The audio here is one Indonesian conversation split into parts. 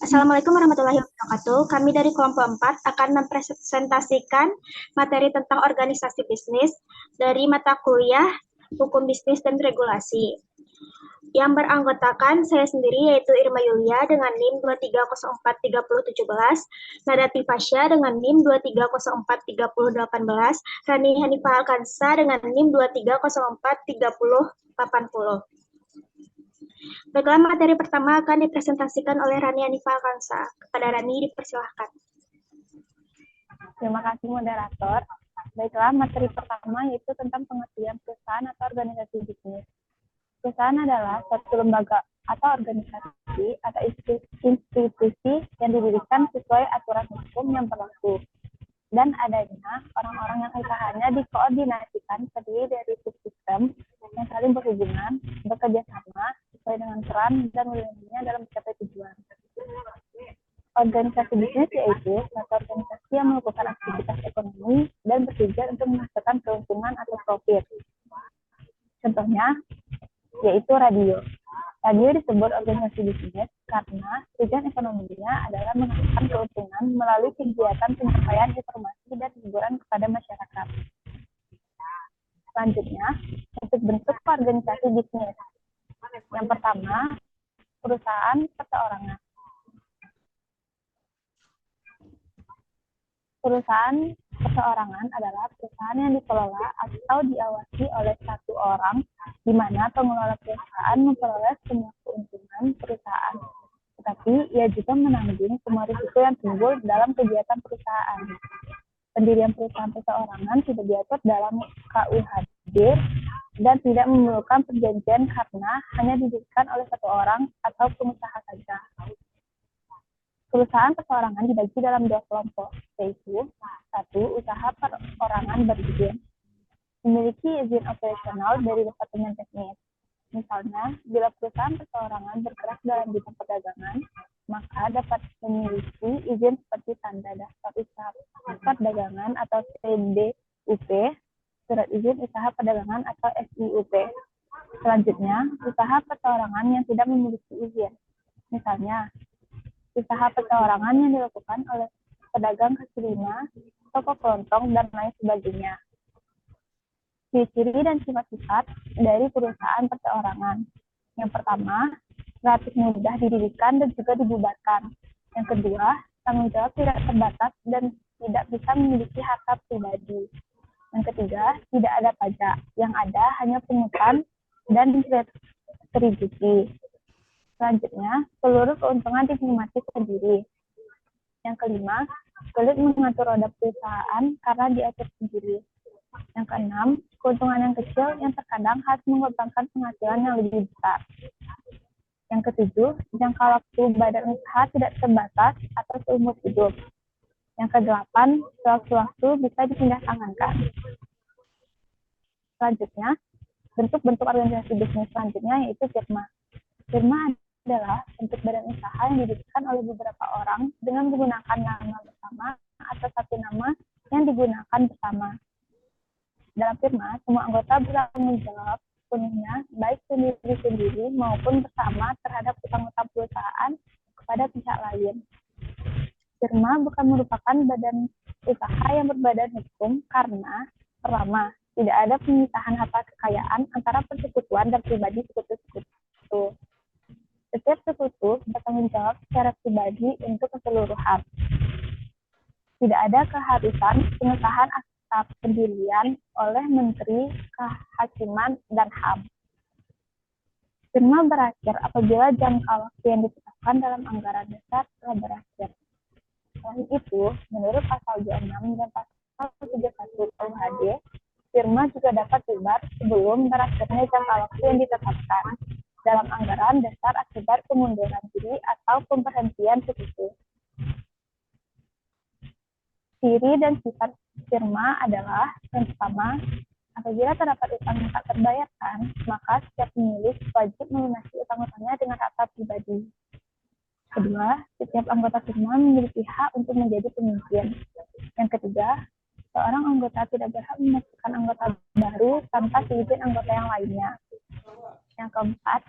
Assalamualaikum warahmatullahi wabarakatuh. Kami dari kelompok 4 akan mempresentasikan materi tentang organisasi bisnis dari mata kuliah Hukum Bisnis dan Regulasi. Yang beranggotakan saya sendiri yaitu Irma Yulia dengan NIM 23043017, Nadati Fasya dengan NIM 23043018, Rani Hanifah Alkansa dengan NIM 23043080. Baiklah, materi pertama akan dipresentasikan oleh Rani Hanifah Alkansa. Kepada Rani, dipersilahkan. Terima kasih moderator. Baiklah, materi pertama yaitu tentang pengertian perusahaan atau organisasi bisnis. Perusahaan adalah suatu lembaga atau organisasi atau institusi yang didirikan sesuai aturan hukum yang berlaku. Dan adanya orang-orang yang usahanya dikoordinasikan terdiri dari subsistem yang saling berhubungan, bekerja sama sesuai dengan peran dan wilayahnya dalam mencapai tujuan. Organisasi bisnis yaitu suatu organisasi yang melakukan aktivitas ekonomi dan bertujuan untuk menghasilkan keuntungan atau profit. Contohnya yaitu radio. Radio disebut organisasi bisnis karena tujuan ekonominya adalah menghasilkan keuntungan melalui kegiatan penyampaian informasi dan hiburan kepada masyarakat. Selanjutnya, untuk bentuk organisasi bisnis. Yang pertama, perusahaan perseorangan. Perusahaan perseorangan adalah perusahaan yang dikelola atau diawasi oleh satu orang, di mana pengelola perusahaan memperoleh semua keuntungan perusahaan. Tetapi ia juga menanggung semua risiko yang timbul dalam kegiatan perusahaan. Pendirian perusahaan perseorangan tidak diatur dalam KUHD dan tidak memerlukan perjanjian karena hanya didirikan oleh satu orang atau pengusaha saja. Perusahaan perseorangan dibagi dalam dua kelompok, yaitu satu, usaha perorangan berizin, memiliki izin operasional dari Departemen Teknis. Misalnya, bila perusahaan perseorangan bergerak dalam bidang perdagangan, maka dapat memiliki izin seperti tanda daftar usaha perdagangan atau TDUP, surat izin usaha perdagangan atau SIUP. Selanjutnya, usaha perseorangan yang tidak memiliki izin. Misalnya, usaha perseorangan yang dilakukan oleh pedagang kaki lima, toko kelontong, dan lain sebagainya. Ciri-ciri dan sifat-sifat dari perusahaan perseorangan. Yang pertama, relatif mudah didirikan dan juga dibubarkan. Yang kedua, tanggung jawab tidak terbatas dan tidak bisa memiliki harta pribadi. Yang ketiga, tidak ada pajak. Yang ada hanya pungutan dan retribusi. Selanjutnya, seluruh keuntungan dinikmati sendiri. Yang kelima, sulit mengatur roda perusahaan karena diatur sendiri. Yang keenam, keuntungan yang kecil yang terkadang harus mengorbankan penghasilan yang lebih besar. Yang ketujuh, jangka waktu badan usaha tidak terbatas atau seumur hidup. Yang kedelapan, sewaktu-waktu bisa dipindah tangankan. Selanjutnya, bentuk-bentuk organisasi bisnis selanjutnya yaitu firma. Firma adalah bentuk badan usaha yang didirikan oleh beberapa orang dengan menggunakan nama bersama atau satu nama yang digunakan bersama. Dalam firma, semua anggota bertanggung jawab sepenuhnya, baik sendiri-sendiri maupun bersama terhadap utang-utang perusahaan kepada pihak lain. Firma bukan merupakan badan usaha yang berbadan hukum karena, pertama, tidak ada pemisahan harta kekayaan antara persekutuan dan pribadi sekutu-sekutu. Setiap sekutu bertanggung jawab secara pribadi untuk keseluruhan. Tidak ada keharusan pengesahan akta pendirian oleh Menteri Kehakiman dan HAM. Firma berakhir apabila jangka waktu yang ditetapkan dalam anggaran dasar telah berakhir. Selain itu, menurut pasal 26 dan pasal 31 KUHD, firma juga dapat bubar sebelum berakhirnya jangka waktu yang ditetapkan dalam anggaran dasar akibat pengunduran diri atau pemberhentian sekutu. Ciri dan sifat firma adalah yang pertama, apabila terdapat utang yang tak terbayarkan, maka setiap pemilik wajib melunasi utang-utangnya dengan harta pribadi. Kedua, setiap anggota firma memiliki hak untuk menjadi pemimpin. Yang ketiga, seorang anggota tidak berhak memasukkan anggota baru tanpa seizin anggota yang lainnya. Yang keempat,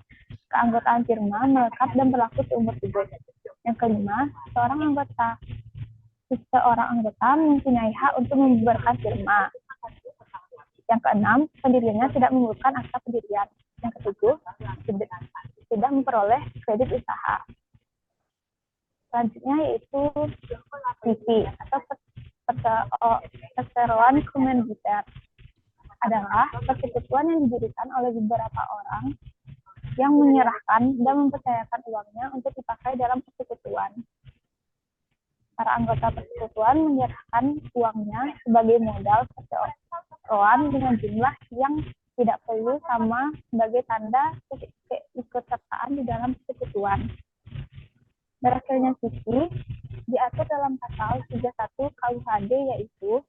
keanggotaan firma melekat dan berlaku seumur hidup. Yang kelima, seorang anggota mempunyai hak untuk membubarkan firma. Yang keenam, pendiriannya tidak mengumpulkan akta pendirian. Yang ketujuh, tidak memperoleh kredit usaha. Selanjutnya yaitu CV atau perseroan komanditer, adalah persekutuan yang didirikan oleh beberapa orang yang menyerahkan dan mempercayakan uangnya untuk dipakai dalam persekutuan. Para anggota persekutuan menyerahkan uangnya sebagai modal perseroan dengan jumlah yang tidak perlu sama sebagai tanda keikutsertaan di dalam persekutuan. Berakhirnya CV diatur dalam pasal 31 KUHD, yaitu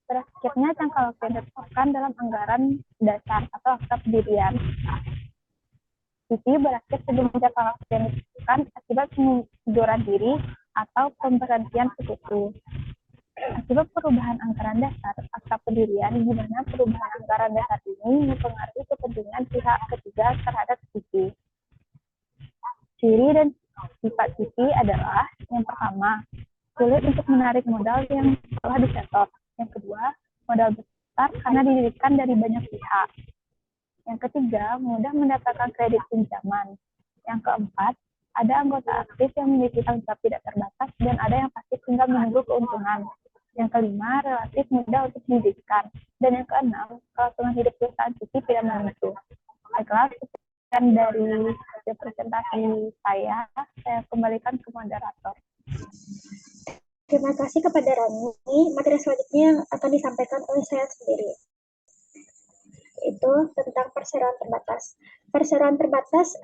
berakhirnya jangka waktu yang ditetapkan dalam anggaran dasar atau akta pendirian. CV berakhir sebelum jangka waktu yang ditetapkan akibat pengunduran diri atau pemberhentian sekutu. Akibat perubahan anggaran dasar akta pendirian, di mana perubahan anggaran dasar ini mempengaruhi kepentingan pihak ketiga terhadap CV. Ciri dan sifat CV adalah: yang pertama, sulit untuk menarik modal yang telah disetor. Yang kedua, modal besar karena didirikan dari banyak pihak. Yang ketiga, mudah mendapatkan kredit pinjaman. Yang keempat, ada anggota aktif yang memiliki tanggung jawab tidak terbatas dan ada yang pasif tinggal menunggu keuntungan. Yang kelima, relatif mudah untuk didirikan. Dan yang keenam, kelangsungan hidup perusahaan CV tidak menentu. Baiklah, sekian dari presentasi saya kembalikan ke moderator. Terima kasih kepada Rani. Materi selanjutnya yang akan disampaikan oleh saya sendiri, itu tentang perseroan terbatas. Perseroan terbatas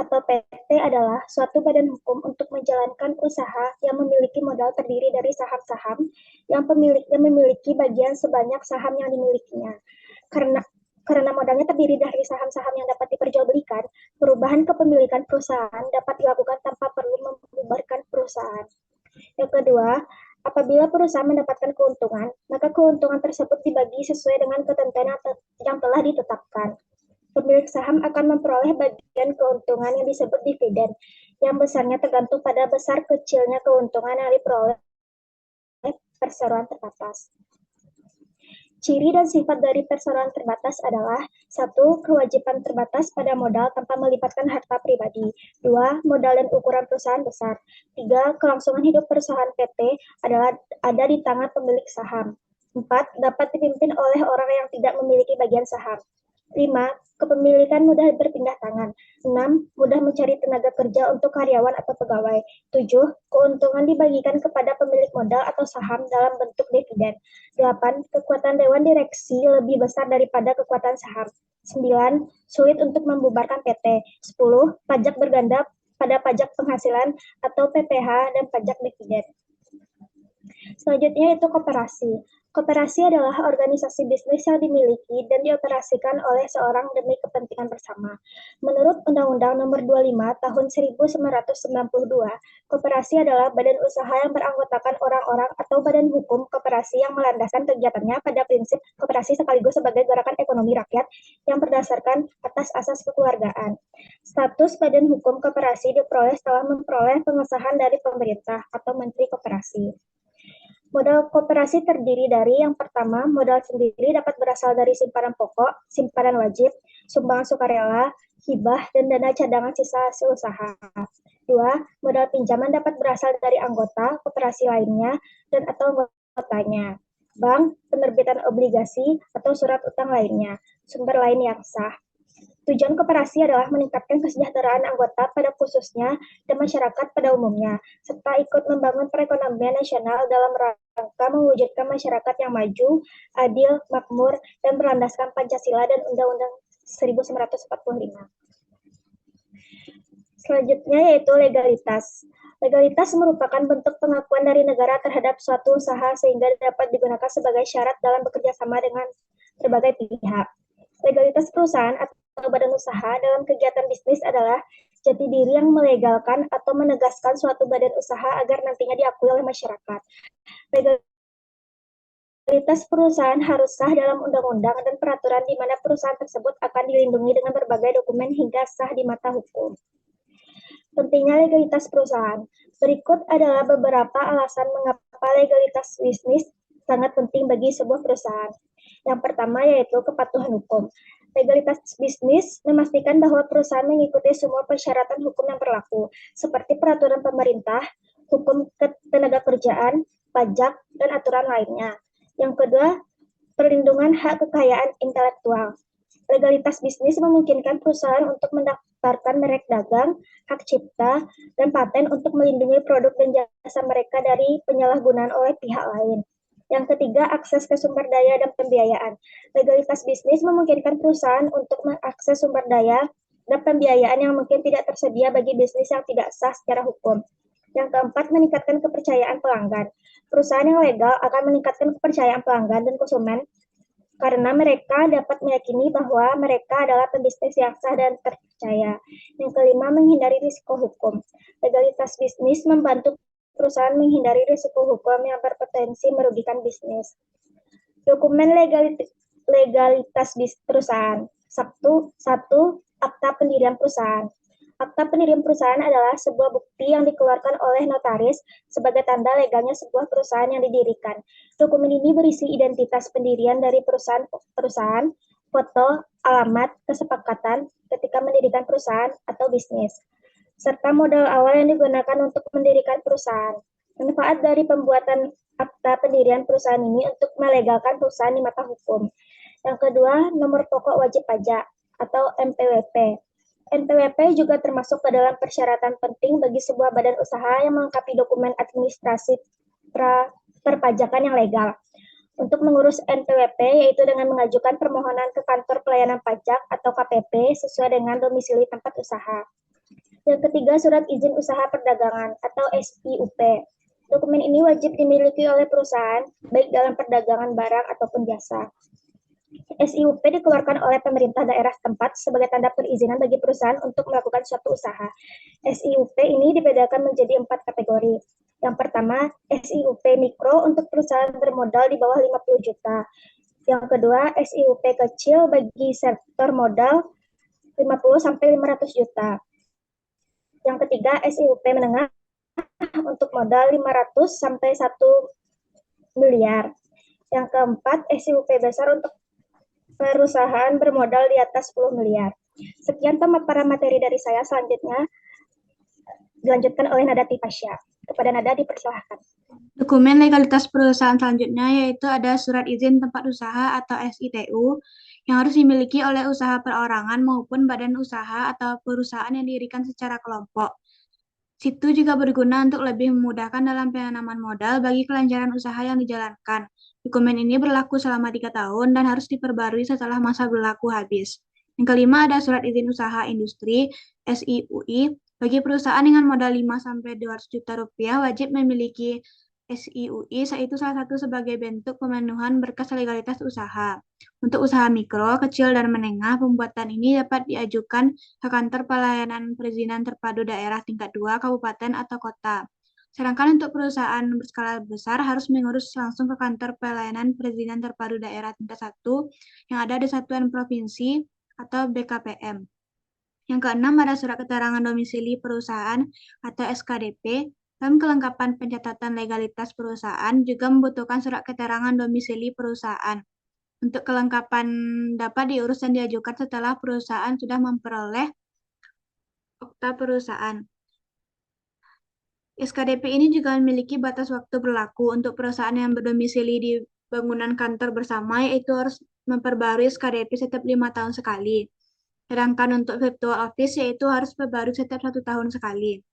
atau PT adalah suatu badan hukum untuk menjalankan usaha yang memiliki modal terdiri dari saham-saham yang pemiliknya memiliki bagian sebanyak saham yang dimilikinya. Karena modalnya terdiri dari saham-saham yang dapat diperjualbelikan, perubahan kepemilikan perusahaan dapat dilakukan tanpa perlu membubarkan perusahaan. Yang kedua, apabila perusahaan mendapatkan keuntungan, maka keuntungan tersebut dibagi sesuai dengan ketentuan yang telah ditetapkan. Pemilik saham akan memperoleh bagian keuntungan yang disebut dividen, yang besarnya tergantung pada besar kecilnya keuntungan yang diperoleh perseroan terbatas. Ciri dan sifat dari perseroan terbatas adalah: 1. Kewajiban terbatas pada modal tanpa melibatkan harta pribadi. 2. Modal dan ukuran perusahaan besar. 3. Kelangsungan hidup perusahaan PT ada di tangan pemilik saham. 4. Dapat dipimpin oleh orang yang tidak memiliki bagian saham. 5. Kepemilikan mudah berpindah tangan. 6. Mudah mencari tenaga kerja untuk karyawan atau pegawai. 7. Keuntungan dibagikan kepada pemilik modal atau saham dalam bentuk dividen. 8. Kekuatan dewan direksi lebih besar daripada kekuatan saham. 9. Sulit untuk membubarkan PT. 10. Pajak berganda pada pajak penghasilan atau PPh dan pajak dividen. Selanjutnya itu koperasi. Koperasi adalah organisasi bisnis yang dimiliki dan dioperasikan oleh seorang demi kepentingan bersama. Menurut Undang-Undang Nomor 25 Tahun 1992, koperasi adalah badan usaha yang beranggotakan orang-orang atau badan hukum koperasi yang melandaskan kegiatannya pada prinsip koperasi sekaligus sebagai gerakan ekonomi rakyat yang berdasarkan atas asas kekeluargaan. Status badan hukum koperasi diperoleh setelah memperoleh pengesahan dari pemerintah atau Menteri Koperasi. Modal koperasi terdiri dari: yang pertama, modal sendiri dapat berasal dari simpanan pokok, simpanan wajib, sumbangan sukarela, hibah, dan dana cadangan sisa hasil usaha. 2. Modal pinjaman dapat berasal dari anggota koperasi lainnya dan atau anggotanya, bank, penerbitan obligasi, atau surat utang lainnya, sumber lain yang sah. Tujuan koperasi adalah meningkatkan kesejahteraan anggota pada khususnya dan masyarakat pada umumnya, serta ikut membangun perekonomian nasional dalam rangka mewujudkan masyarakat yang maju, adil, makmur, dan berlandaskan Pancasila dan Undang-Undang 1945. Selanjutnya yaitu legalitas. Legalitas merupakan bentuk pengakuan dari negara terhadap suatu usaha sehingga dapat digunakan sebagai syarat dalam bekerja sama dengan berbagai pihak. Legalitas perusahaan atau badan usaha dalam kegiatan bisnis adalah jati diri yang melegalkan atau menegaskan suatu badan usaha agar nantinya diakui oleh masyarakat. Legalitas perusahaan harus sah dalam undang-undang dan peraturan di mana perusahaan tersebut akan dilindungi dengan berbagai dokumen hingga sah di mata hukum. Pentingnya legalitas perusahaan. Berikut adalah beberapa alasan mengapa legalitas bisnis sangat penting bagi sebuah perusahaan. Yang pertama yaitu kepatuhan hukum. Legalitas bisnis memastikan bahwa perusahaan mengikuti semua persyaratan hukum yang berlaku, seperti peraturan pemerintah, hukum ketenaga kerjaan, pajak, dan aturan lainnya. Yang kedua, perlindungan hak kekayaan intelektual. Legalitas bisnis memungkinkan perusahaan untuk mendaftarkan merek dagang, hak cipta, dan paten untuk melindungi produk dan jasa mereka dari penyalahgunaan oleh pihak lain. Yang ketiga, akses ke sumber daya dan pembiayaan. Legalitas bisnis memungkinkan perusahaan untuk mengakses sumber daya dan pembiayaan yang mungkin tidak tersedia bagi bisnis yang tidak sah secara hukum. Yang keempat, meningkatkan kepercayaan pelanggan. Perusahaan yang legal akan meningkatkan kepercayaan pelanggan dan konsumen karena mereka dapat meyakini bahwa mereka adalah pebisnis yang sah dan terpercaya. Yang kelima, menghindari risiko hukum. Legalitas bisnis membantu perusahaan menghindari risiko hukum yang berpotensi merugikan bisnis. Dokumen legalitas perusahaan. Satu, akta pendirian perusahaan. Akta pendirian perusahaan adalah sebuah bukti yang dikeluarkan oleh notaris sebagai tanda legalnya sebuah perusahaan yang didirikan. Dokumen ini berisi identitas pendirian dari perusahaan, foto, alamat, kesepakatan ketika mendirikan perusahaan atau bisnis, serta modal awal yang digunakan untuk mendirikan perusahaan. Manfaat dari pembuatan akta pendirian perusahaan ini untuk melegalkan perusahaan di mata hukum. Yang kedua, nomor pokok wajib pajak atau NPWP. NPWP juga termasuk ke dalam persyaratan penting bagi sebuah badan usaha yang melengkapi dokumen administrasi perpajakan yang legal. Untuk mengurus NPWP yaitu dengan mengajukan permohonan ke kantor pelayanan pajak atau KPP sesuai dengan domisili tempat usaha. Yang ketiga, surat izin usaha perdagangan atau SIUP. Dokumen ini wajib dimiliki oleh perusahaan baik dalam perdagangan barang ataupun jasa. SIUP dikeluarkan oleh pemerintah daerah setempat sebagai tanda perizinan bagi perusahaan untuk melakukan suatu usaha. SIUP ini dibedakan menjadi 4 kategori. Yang pertama, SIUP mikro untuk perusahaan bermodal di bawah 50 juta. Yang kedua, SIUP kecil bagi sektor modal 50 sampai 500 juta. Yang ketiga, SIUP menengah untuk modal 500 sampai 1 miliar. Yang keempat, SIUP besar untuk perusahaan bermodal di atas 10 miliar. Sekian pemaparan materi dari saya. Selanjutnya dilanjutkan oleh Nada Tipasya. Kepada Nada dipersilahkan. Dokumen legalitas perusahaan selanjutnya yaitu ada surat izin tempat usaha atau SITU yang harus dimiliki oleh usaha perorangan maupun badan usaha atau perusahaan yang didirikan secara kelompok. Situ juga berguna untuk lebih memudahkan dalam penanaman modal bagi kelancaran usaha yang dijalankan. Dokumen ini berlaku selama 3 tahun dan harus diperbarui setelah masa berlaku habis. Yang kelima ada surat izin usaha industri SIUI. Bagi perusahaan dengan modal 5-200 juta rupiah wajib memiliki SIUI, yaitu salah satu sebagai bentuk pemenuhan berkas legalitas usaha. Untuk usaha mikro, kecil, dan menengah, pembuatan ini dapat diajukan ke kantor pelayanan perizinan terpadu daerah tingkat 2, kabupaten, atau kota. Sedangkan untuk perusahaan berskala besar harus mengurus langsung ke kantor pelayanan perizinan terpadu daerah tingkat 1 yang ada di satuan provinsi atau BKPM. Yang keenam ada surat keterangan domisili perusahaan atau SKDP. Dalam kelengkapan pencatatan legalitas perusahaan juga membutuhkan surat keterangan domisili perusahaan. Untuk kelengkapan dapat diurus dan diajukan setelah perusahaan sudah memperoleh akta perusahaan. SKDP ini juga memiliki batas waktu berlaku untuk perusahaan yang berdomisili di bangunan kantor bersama, yaitu harus memperbarui SKDP setiap 5 tahun sekali. Sedangkan untuk virtual office yaitu harus berbaru setiap 1 tahun sekali.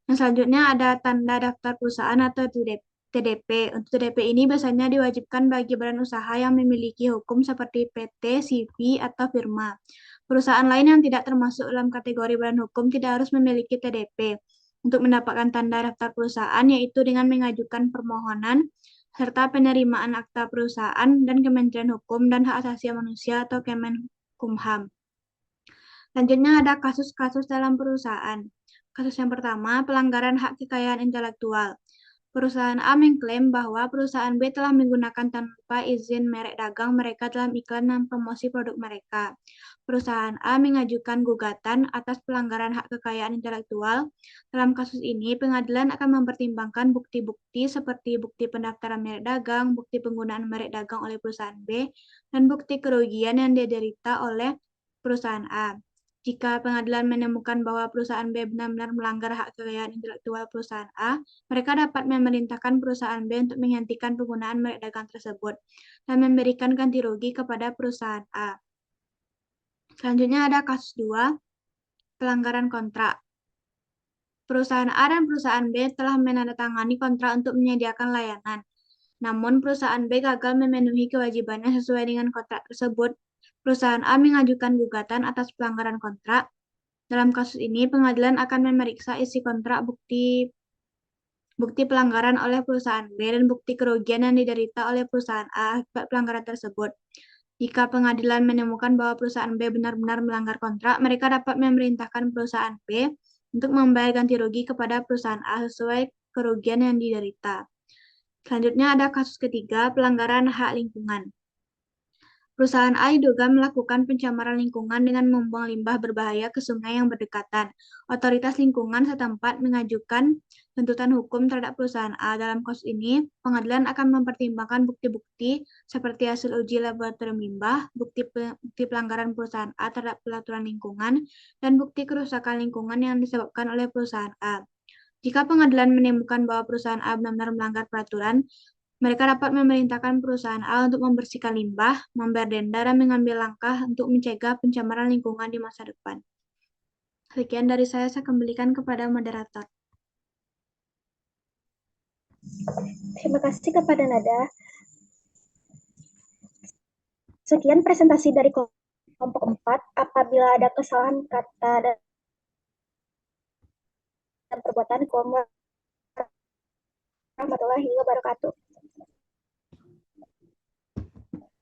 Yang selanjutnya ada tanda daftar perusahaan atau TDP. Untuk TDP ini biasanya diwajibkan bagi badan usaha yang memiliki hukum seperti PT, CV, atau firma. Perusahaan lain yang tidak termasuk dalam kategori badan hukum tidak harus memiliki TDP. Untuk mendapatkan tanda daftar perusahaan yaitu dengan mengajukan permohonan serta penerimaan akta perusahaan dan Kementerian Hukum dan Hak Asasi Manusia atau Kemenkumham. Selanjutnya ada kasus-kasus dalam perusahaan. Kasus yang pertama, pelanggaran hak kekayaan intelektual. Perusahaan A mengklaim bahwa perusahaan B telah menggunakan tanpa izin merek dagang mereka dalam iklan dan promosi produk mereka. Perusahaan A mengajukan gugatan atas pelanggaran hak kekayaan intelektual. Dalam kasus ini, pengadilan akan mempertimbangkan bukti-bukti seperti bukti pendaftaran merek dagang, bukti penggunaan merek dagang oleh perusahaan B, dan bukti kerugian yang diderita oleh perusahaan A. Jika pengadilan menemukan bahwa perusahaan B benar-benar melanggar hak kekayaan intelektual perusahaan A, mereka dapat memerintahkan perusahaan B untuk menghentikan penggunaan merek dagang tersebut dan memberikan ganti rugi kepada perusahaan A. Selanjutnya ada kasus 2, pelanggaran kontrak. Perusahaan A dan perusahaan B telah menandatangani kontrak untuk menyediakan layanan. Namun perusahaan B gagal memenuhi kewajibannya sesuai dengan kontrak tersebut. Perusahaan A mengajukan gugatan atas pelanggaran kontrak. Dalam kasus ini, pengadilan akan memeriksa isi kontrak, bukti pelanggaran oleh perusahaan B, dan bukti kerugian yang diderita oleh perusahaan A akibat pelanggaran tersebut. Jika pengadilan menemukan bahwa perusahaan B benar-benar melanggar kontrak, mereka dapat memerintahkan perusahaan B untuk membayar ganti rugi kepada perusahaan A sesuai kerugian yang diderita. Selanjutnya ada kasus ketiga, pelanggaran hak lingkungan. Perusahaan A diduga melakukan pencemaran lingkungan dengan membuang limbah berbahaya ke sungai yang berdekatan. Otoritas lingkungan setempat mengajukan tuntutan hukum terhadap perusahaan A. Dalam kasus ini, pengadilan akan mempertimbangkan bukti-bukti seperti hasil uji laboratorium limbah, bukti pelanggaran perusahaan A terhadap peraturan lingkungan, dan bukti kerusakan lingkungan yang disebabkan oleh perusahaan A. Jika pengadilan menemukan bahwa perusahaan A benar-benar melanggar peraturan, mereka dapat memerintahkan perusahaan A untuk membersihkan limbah, membayar denda, dan mengambil langkah untuk mencegah pencemaran lingkungan di masa depan. Sekian dari saya kembalikan kepada moderator. Terima kasih kepada Nada. Sekian presentasi dari kelompok 4. Apabila ada kesalahan kata dan perbuatan, warahmatullahi wabarakatuh.